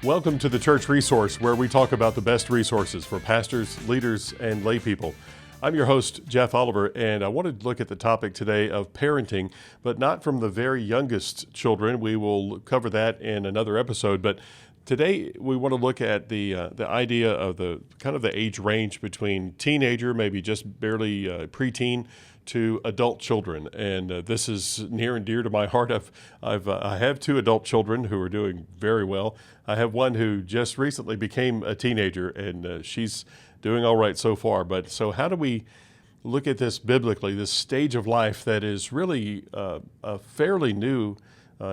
Welcome to the Church Resource, where we talk about the best resources for pastors, leaders, and lay people. I'm your host, Jeff Oliver, and I wanted to look at the topic today of parenting, but not from the very youngest children. We will cover that in another episode, but today we want to look at the idea of the kind of the age range between teenager, maybe just barely preteen, to adult children, and this is near and dear to my heart. I have two adult children who are doing very well. I have one who just recently became a teenager, and she's doing all right so far. But so how do we look at this biblically, this stage of life that is really a fairly new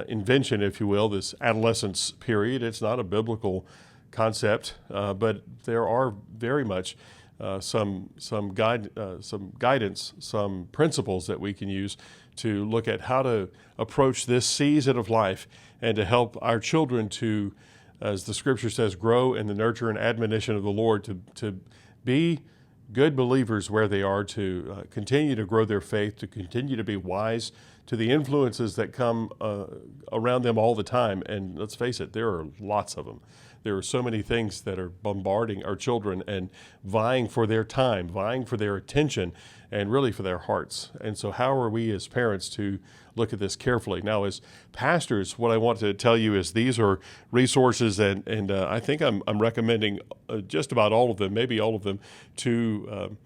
invention, if you will, this adolescence period? It's not a biblical concept, but there are very much some guidance, some principles that we can use to look at how to approach this season of life and to help our children to, as the scripture says, grow in the nurture and admonition of the Lord, to be good believers where they are, to continue to grow their faith, to continue to be wise to the influences that come around them all the time. And let's face it, there are lots of them. There are so many things that are bombarding our children and vying for their time, vying for their attention, and really for their hearts. And so how are we as parents to look at this carefully? Now, as pastors, what I want to tell you is these are resources, and I think I'm recommending just about all of them, maybe all of them, to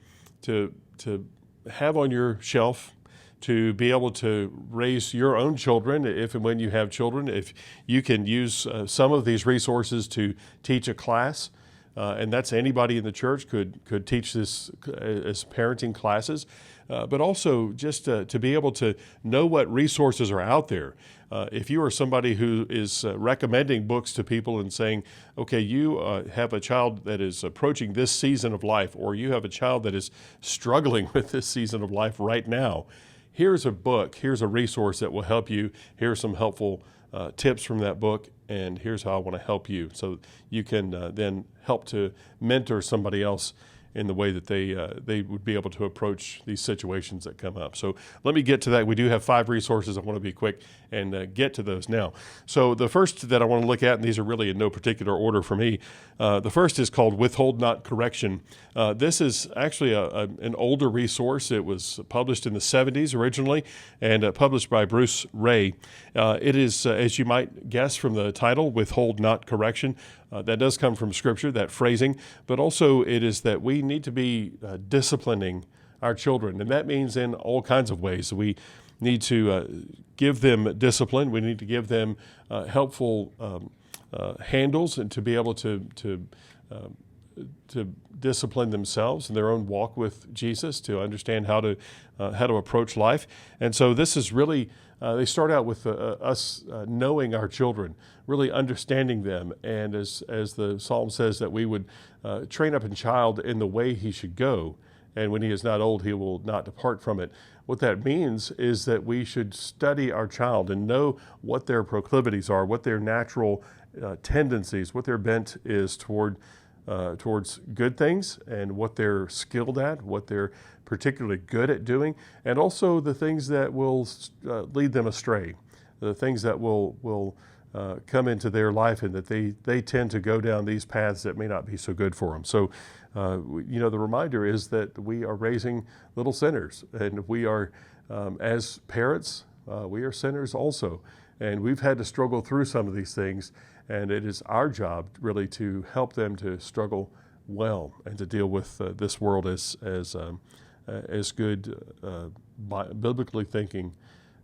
have on your shelf, to be able to raise your own children if and when you have children. If you can use some of these resources to teach a class, and that's anybody in the church could teach this as parenting classes, but also just to be able to know what resources are out there. If you are somebody who is recommending books to people and saying, okay, you have a child that is approaching this season of life, or you have a child that is struggling with this season of life right now, here's a book, here's a resource that will help you. Here's some helpful tips from that book, and here's how I want to help you. So you can then help to mentor somebody else in the way that they would be able to approach these situations that come up. So let me get to that. We do have 5 resources. I want to be quick and get to those now. So the first that I want to look at, and these are really in no particular order for me, the first is called Withhold, Not Correction. This is actually an older resource. It was published in the 70s originally and published by Bruce Ray. It is, as you might guess from the title, Withhold, Not Correction. That does come from Scripture, that phrasing, but also it is that we need to be disciplining our children, and that means in all kinds of ways. We need to give them discipline. We need to give them helpful handles, and to be able to discipline themselves in their own walk with Jesus, to understand how to approach life. And so this is really, they start out with us knowing our children, really understanding them, and as the Psalm says, that we would train up a child in the way he should go, and when he is not old, he will not depart from it. What that means is that we should study our child and know what their proclivities are, what their natural tendencies, what their bent is towards good things, and what they're skilled at, what they're particularly good at doing, and also the things that will lead them astray, the things that will come into their life, and that they tend to go down these paths that may not be so good for them. So, the reminder is that we are raising little sinners, and we are, as parents, we are sinners also, and we've had to struggle through some of these things, and it is our job really to help them to struggle well and to deal with this world as good, biblically thinking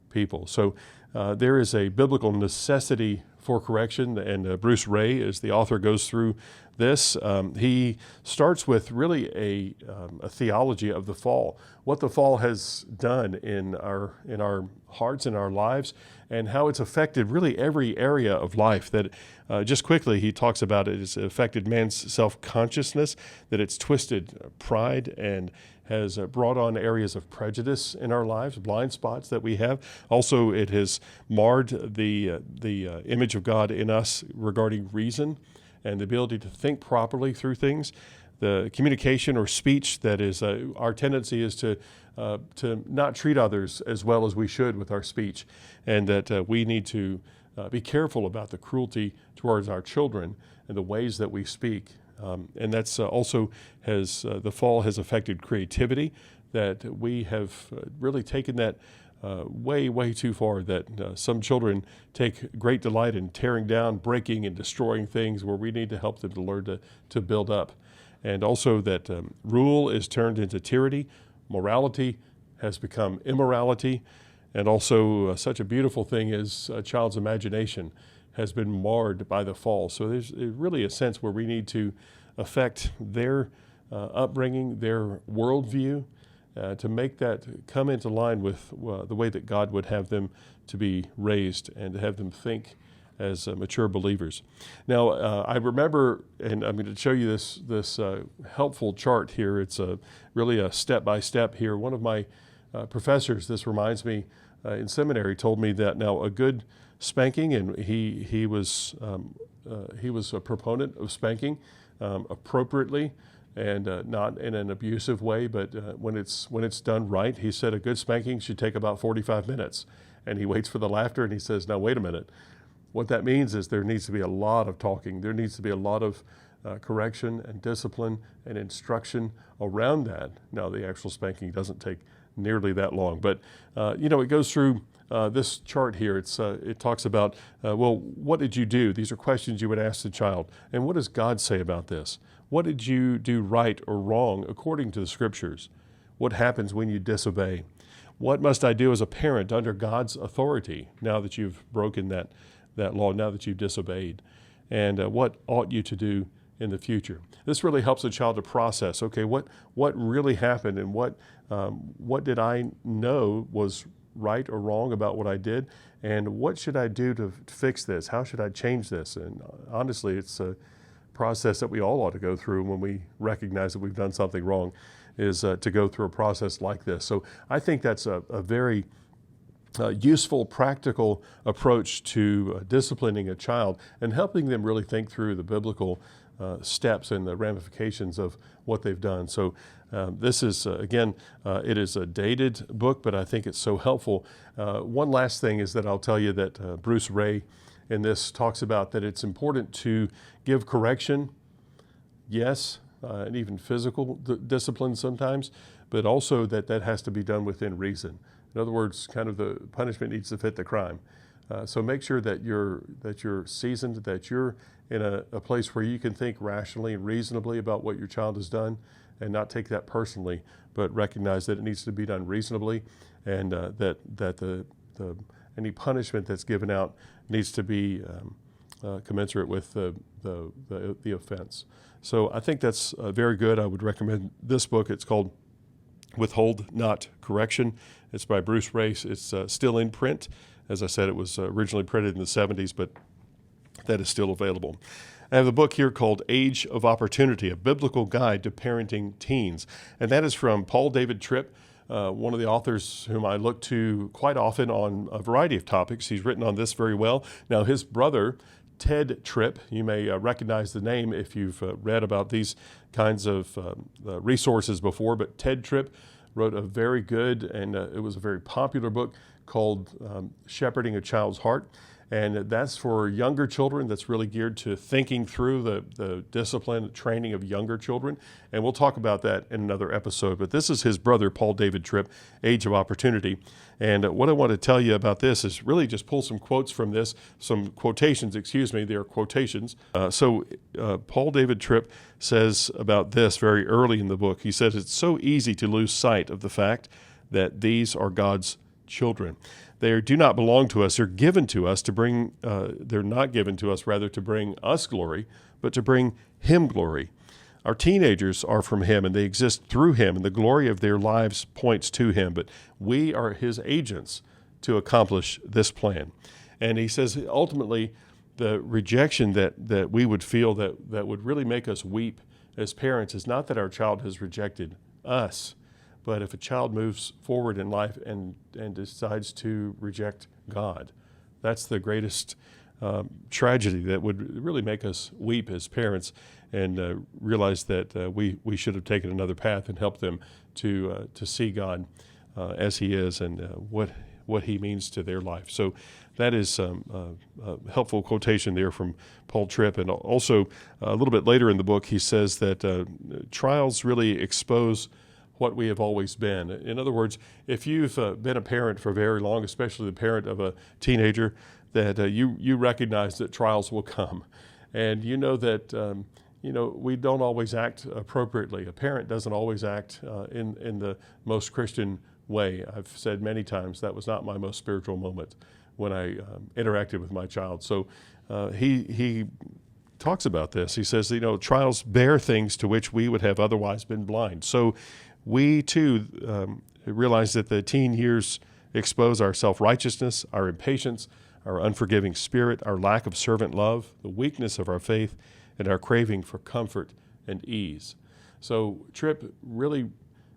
people. So there is a biblical necessity for correction, and Bruce Ray, as the author, goes through this. He starts with really a theology of the fall, what the fall has done in our hearts, in our lives, and how it's affected really every area of life. That just quickly, he talks about it has affected man's self-consciousness, that it's twisted pride and has brought on areas of prejudice in our lives, blind spots that we have. Also, it has marred the image of God in us regarding reason and the ability to think properly through things. The communication or speech that is our tendency is to not treat others as well as we should with our speech, and that we need to be careful about the cruelty towards our children and the ways that we speak. And that's also the fall has affected creativity, that we have really taken that way too far, that some children take great delight in tearing down, breaking, and destroying things where we need to help them to learn to build up. And also that rule is turned into tyranny, morality has become immorality, and also such a beautiful thing as a child's imagination has been marred by the fall. So there's really a sense where we need to affect their upbringing, their worldview, to make that come into line with the way that God would have them to be raised and to have them think as mature believers. Now, I remember, and I'm going to show you this helpful chart here. It's really a step-by-step here. One of my professors, this reminds me, in seminary, told me that now a good spanking, and he was a proponent of spanking appropriately, and not in an abusive way, but when it's done right. He said a good spanking should take about 45 minutes. And he waits for the laughter and he says, now wait a minute. What that means is there needs to be a lot of talking. There needs to be a lot of correction and discipline and instruction around that. Now, the actual spanking doesn't take nearly that long, but it goes through this chart here. It talks about, what did you do? These are questions you would ask the child. And what does God say about this? What did you do right or wrong according to the scriptures? What happens when you disobey? What must I do as a parent under God's authority now that you've broken that law, now that you've disobeyed? And what ought you to do in the future? This really helps a child to process, okay, what really happened, and what did I know was right or wrong about what I did, and what should I do to fix this? How should I change this? And honestly, it's a process that we all ought to go through when we recognize that we've done something wrong, is to go through a process like this. So I think that's a very useful, practical approach to disciplining a child and helping them really think through the biblical steps and the ramifications of what they've done. So this is, again, it is a dated book, but I think it's so helpful. One last thing is that I'll tell you that Bruce Ray in this talks about that it's important to give correction, yes, and even physical discipline sometimes, but also that has to be done within reason. In other words, kind of the punishment needs to fit the crime. So make sure that you're seasoned, that you're in a place where you can think rationally and reasonably about what your child has done, and not take that personally, but recognize that it needs to be done reasonably, and that any punishment that's given out needs to be commensurate with the offense. So I think that's very good. I would recommend this book. It's called Withhold, Not Correction. It's by Bruce Ray. It's still in print. As I said, it was originally printed in the 70s, but that is still available. I have a book here called Age of Opportunity, a biblical guide to parenting teens. And that is from Paul David Tripp, one of the authors whom I look to quite often on a variety of topics. He's written on this very well. Now, his brother, Ted Tripp, you may recognize the name if you've read about these kinds of resources before, but Ted Tripp wrote a very good, and it was a very popular book called Shepherding a Child's Heart. And that's for younger children. That's really geared to thinking through the discipline, training of younger children. And we'll talk about that in another episode. But this is his brother, Paul David Tripp, Age of Opportunity. And what I want to tell you about this is really just pull some quotes from this, some quotations, they are quotations. Paul David Tripp says about this very early in the book. He says, it's so easy to lose sight of the fact that these are God's children. They do not belong to us. They're given to us to bring, they're not given to us, rather, to bring us glory, but to bring Him glory. Our teenagers are from Him, and they exist through Him, and the glory of their lives points to Him. But we are His agents to accomplish this plan. And he says, ultimately, the rejection that we would feel that would really make us weep as parents is not that our child has rejected us, but if a child moves forward in life and decides to reject God, that's the greatest tragedy that would really make us weep as parents, and realize that we should have taken another path and helped them to see God as He is, and what what he means to their life. So that is a helpful quotation there from Paul Tripp. And also a little bit later in the book, he says that trials really expose what we have always been. In other words, if you've been a parent for very long, especially the parent of a teenager, that you recognize that trials will come. And you know that we don't always act appropriately. A parent doesn't always act in the most Christian way. I've said many times that was not my most spiritual moment when I interacted with my child. So he talks about this. He says, trials bear things to which we would have otherwise been blind. So we too realize that the teen years expose our self-righteousness, our impatience, our unforgiving spirit, our lack of servant love, the weakness of our faith, and our craving for comfort and ease. So Tripp really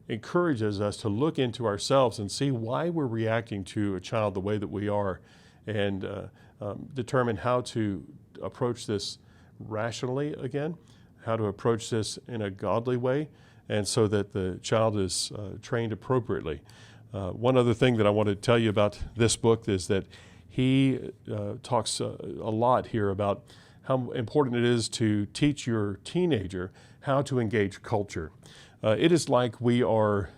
encourages us to look into ourselves and see why we're reacting to a child the way that we are, and determine how to approach this rationally again, how to approach this in a godly way, and so that the child is trained appropriately. One other thing that I want to tell you about this book is that he talks a lot here about how important it is to teach your teenager how to engage culture. It is like we are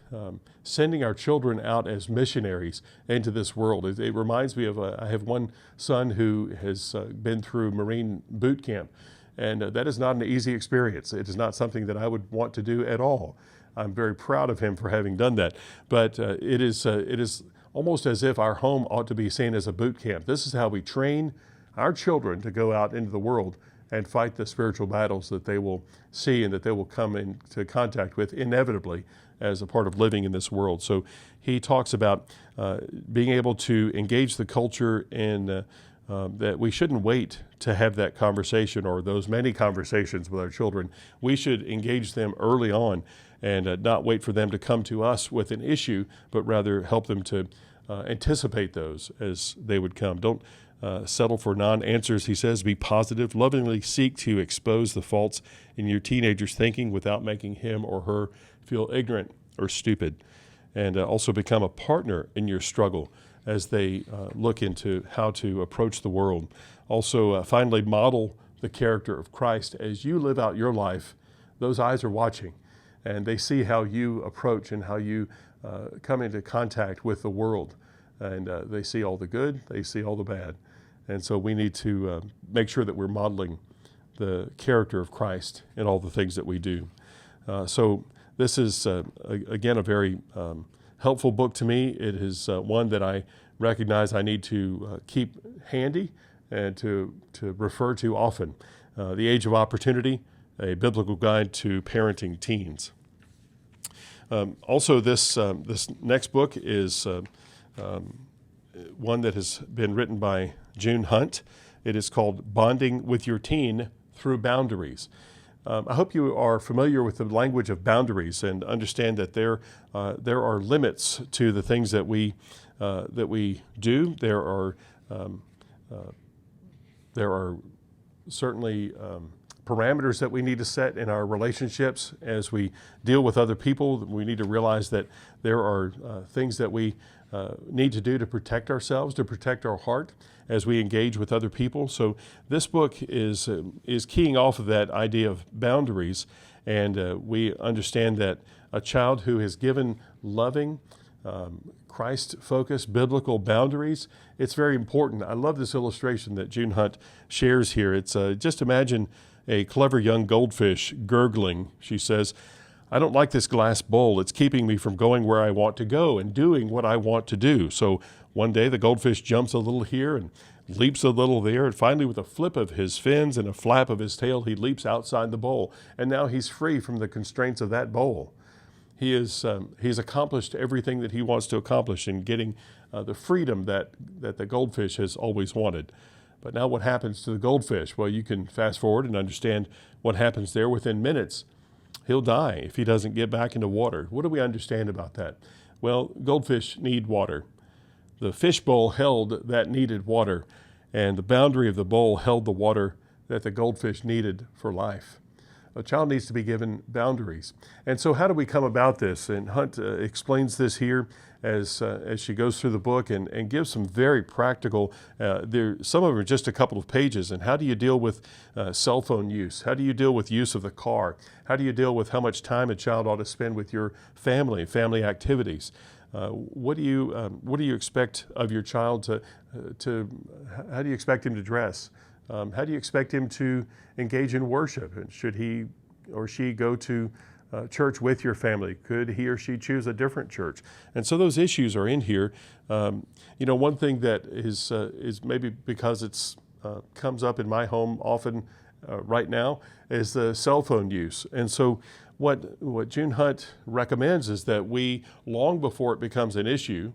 sending our children out as missionaries into this world. It reminds me of, I have one son who has been through Marine boot camp, and that is not an easy experience. It is not something that I would want to do at all. I'm very proud of him for having done that. But it is almost as if our home ought to be seen as a boot camp. This is how we train our children to go out into the world and fight the spiritual battles that they will see and that they will come into contact with inevitably as a part of living in this world. So he talks about being able to engage the culture, and that we shouldn't wait to have that conversation or those many conversations with our children. We should engage them early on and not wait for them to come to us with an issue, but rather help them to anticipate those as they would come. Don't settle for non-answers, he says. Be positive. Lovingly seek to expose the faults in your teenager's thinking without making him or her feel ignorant or stupid. And also become a partner in your struggle as they look into how to approach the world. Also, finally, model the character of Christ. As you live out your life, those eyes are watching, and they see how you approach and how you come into contact with the world. And they see all the good, they see all the bad. And so we need to make sure that we're modeling the character of Christ in all the things that we do. So this is, again, a very helpful book to me. It is one that I recognize I need to keep handy and to refer to often. The Age of Opportunity, a biblical guide to parenting teens. Also, this next book is one that has been written by June Hunt. It is called Bonding with Your Teen Through Boundaries. I hope you are familiar with the language of boundaries and understand that there are limits to the things that we do. There are certainly parameters that we need to set in our relationships as we deal with other people. We need to realize that there are things that we need to do to protect ourselves, to protect our heart as we engage with other people. So this book is keying off of that idea of boundaries, and we understand that a child who is given loving, Christ-focused biblical boundaries, it's very important. I love this illustration that June Hunt shares here. It's just imagine a clever young goldfish gurgling. She says, "I don't like this glass bowl. It's keeping me from going where I want to go and doing what I want to do." So one day the goldfish jumps a little here and leaps a little there, and finally with a flip of his fins and a flap of his tail, he leaps outside the bowl. And now he's free from the constraints of that bowl. He's accomplished everything that he wants to accomplish in getting the freedom that the goldfish has always wanted. But now what happens to the goldfish? Well, you can fast forward and understand what happens there. Within minutes, he'll die if he doesn't get back into water. What do we understand about that? Well, goldfish need water. The fish bowl held that needed water, and the boundary of the bowl held the water that the goldfish needed for life. a child needs to be given boundaries. And so how do we come about this? And Hunt explains this here as she goes through the book and gives some very practical, some of them are just a couple of pages. And how do you deal with cell phone use? How do you deal with use of the car? How do you deal with how much time a child ought to spend with your family activities? What do you expect of your child how do you expect him to dress? How do you expect him to engage in worship? And should he or she go to church with your family? Could he or she choose a different church? And so those issues are in here. One thing that is maybe because it's comes up in my home often right now is the cell phone use. And so what June Hunt recommends is that we, long before it becomes an issue,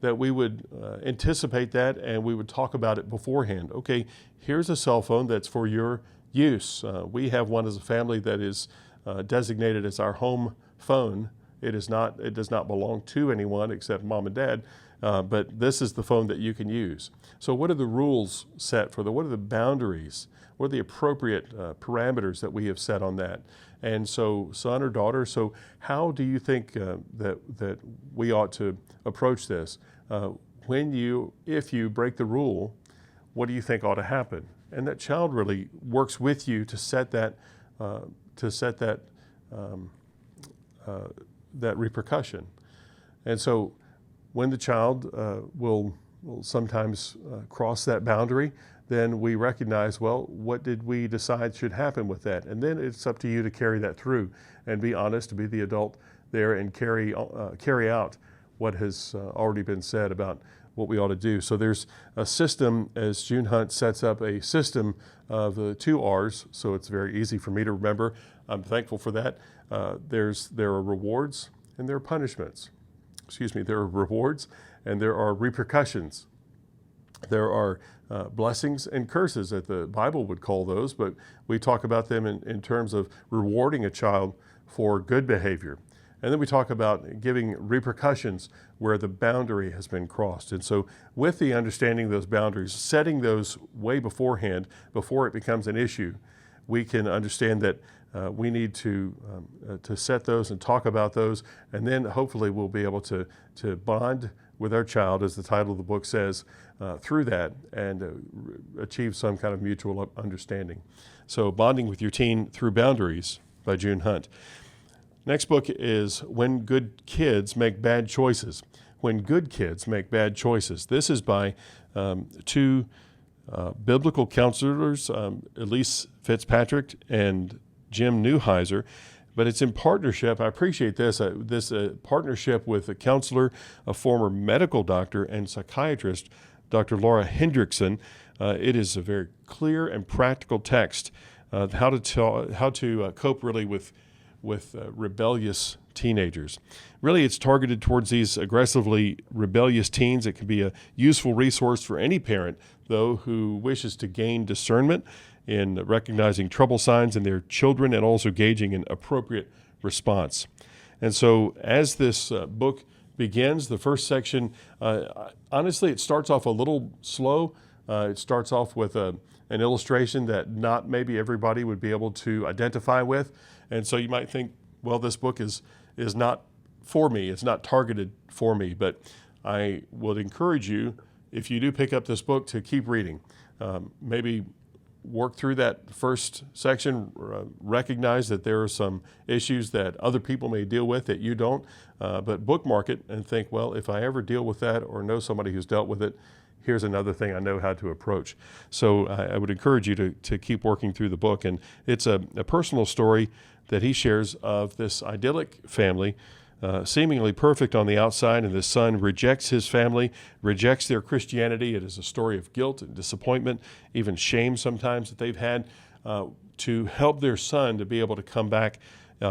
that we would anticipate that and we would talk about it beforehand. Okay, here's a cell phone that's for your use. We have one as a family that is designated as our home phone. It does not belong to anyone except mom and dad, but this is the phone that you can use. So what are the rules set for what are the boundaries? What are the appropriate parameters that we have set on that? And so, son or daughter, so how do you think that we ought to approach this? If you break the rule, what do you think ought to happen? And that child really works with you to set that that repercussion. And so, when the child will sometimes cross that boundary, then we recognize, well, what did we decide should happen with that? And then it's up to you to carry that through and be honest, to be the adult there and carry out what has already been said about what we ought to do. So there's a system, as June Hunt sets up a system of the 2 R's, so it's very easy for me to remember. I'm thankful for that. There are rewards and there are punishments. There are rewards and there are repercussions. There are blessings and curses that the Bible would call those, but we talk about them in terms of rewarding a child for good behavior. And then we talk about giving repercussions where the boundary has been crossed. And so with the understanding of those boundaries, setting those way beforehand, before it becomes an issue, we can understand that we need to set those and talk about those, and then hopefully we'll be able to bond with our child, as the title of the book says, through that and achieve some kind of mutual understanding. So Bonding with Your Teen Through Boundaries by June Hunt. Next book is When Good Kids Make Bad Choices. When Good Kids Make Bad Choices. This is by 2 biblical counselors, Elyse Fitzpatrick and Jim Newheiser, but it's in partnership. I appreciate this partnership with a counselor, a former medical doctor and psychiatrist, Dr. Laura Hendrickson. It is a very clear and practical text, how to cope really with rebellious teenagers. Really, it's targeted towards these aggressively rebellious teens. It can be a useful resource for any parent, though, who wishes to gain discernment in recognizing trouble signs in their children and also gauging an appropriate response. And so as this book begins, the first section, honestly, it starts off a little slow. It starts off with an illustration that not maybe everybody would be able to identify with. And so you might think, well, this book is not for me. It's not targeted for me. But I would encourage you, if you do pick up this book, to keep reading. Maybe work through that first section, recognize that there are some issues that other people may deal with that you don't, but bookmark it and think, well, if I ever deal with that or know somebody who's dealt with it, here's another thing I know how to approach. So I would encourage you to keep working through the book. And it's a personal story that he shares of this idyllic family, seemingly perfect on the outside, and the son rejects his family, rejects their Christianity. It is a story of guilt and disappointment, even shame sometimes that they've had, to help their son to be able to come back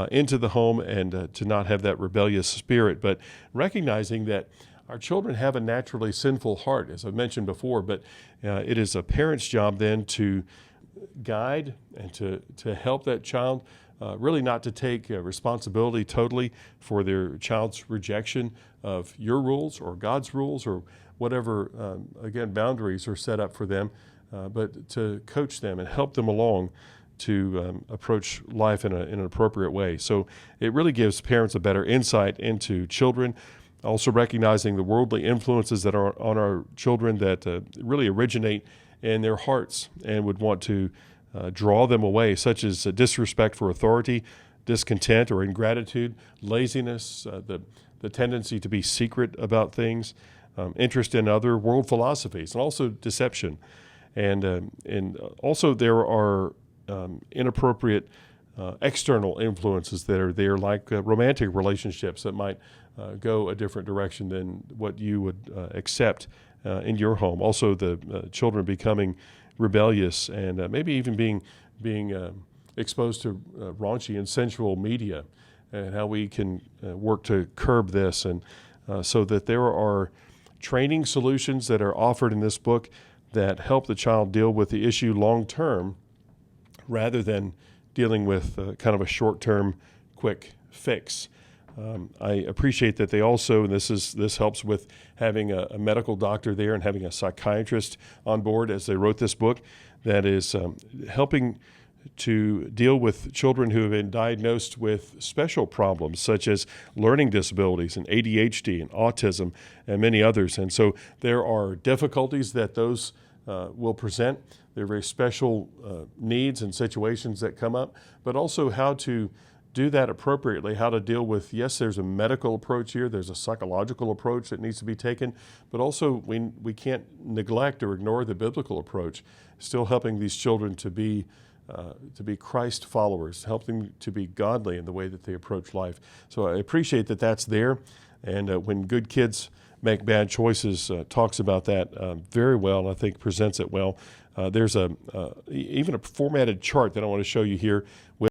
into the home and to not have that rebellious spirit. But recognizing that our children have a naturally sinful heart, as I've mentioned before, but it is a parent's job then to guide and to help that child, really not to take responsibility totally for their child's rejection of your rules or God's rules or whatever, again, boundaries are set up for them, but to coach them and help them along approach life in an appropriate way. So it really gives parents a better insight into children, also recognizing the worldly influences that are on our children that really originate in their hearts and would want to draw them away, such as disrespect for authority, discontent or ingratitude, laziness, the tendency to be secret about things, interest in other world philosophies, and also deception. And also there are inappropriate external influences that are there, like romantic relationships that might go a different direction than what you would accept in your home. Also, the children becoming rebellious and maybe even being exposed to raunchy and sensual media, and how we can work to curb this, and so that there are training solutions that are offered in this book that help the child deal with the issue long term, rather than dealing with kind of a short-term quick fix. I appreciate that they also, and this helps with having a medical doctor there and having a psychiatrist on board as they wrote this book, that is helping to deal with children who have been diagnosed with special problems such as learning disabilities and ADHD and autism and many others. And so there are difficulties that those will present. There are very special needs and situations that come up, but also how to do that appropriately, how to deal with, yes, there's a medical approach here, there's a psychological approach that needs to be taken, but also we can't neglect or ignore the biblical approach, still helping these children to be Christ followers, help them to be godly in the way that they approach life. So I appreciate that that's there, and when Good Kids Make Bad Choices talks about that very well, and I think presents it well. There's even a formatted chart that I want to show you here with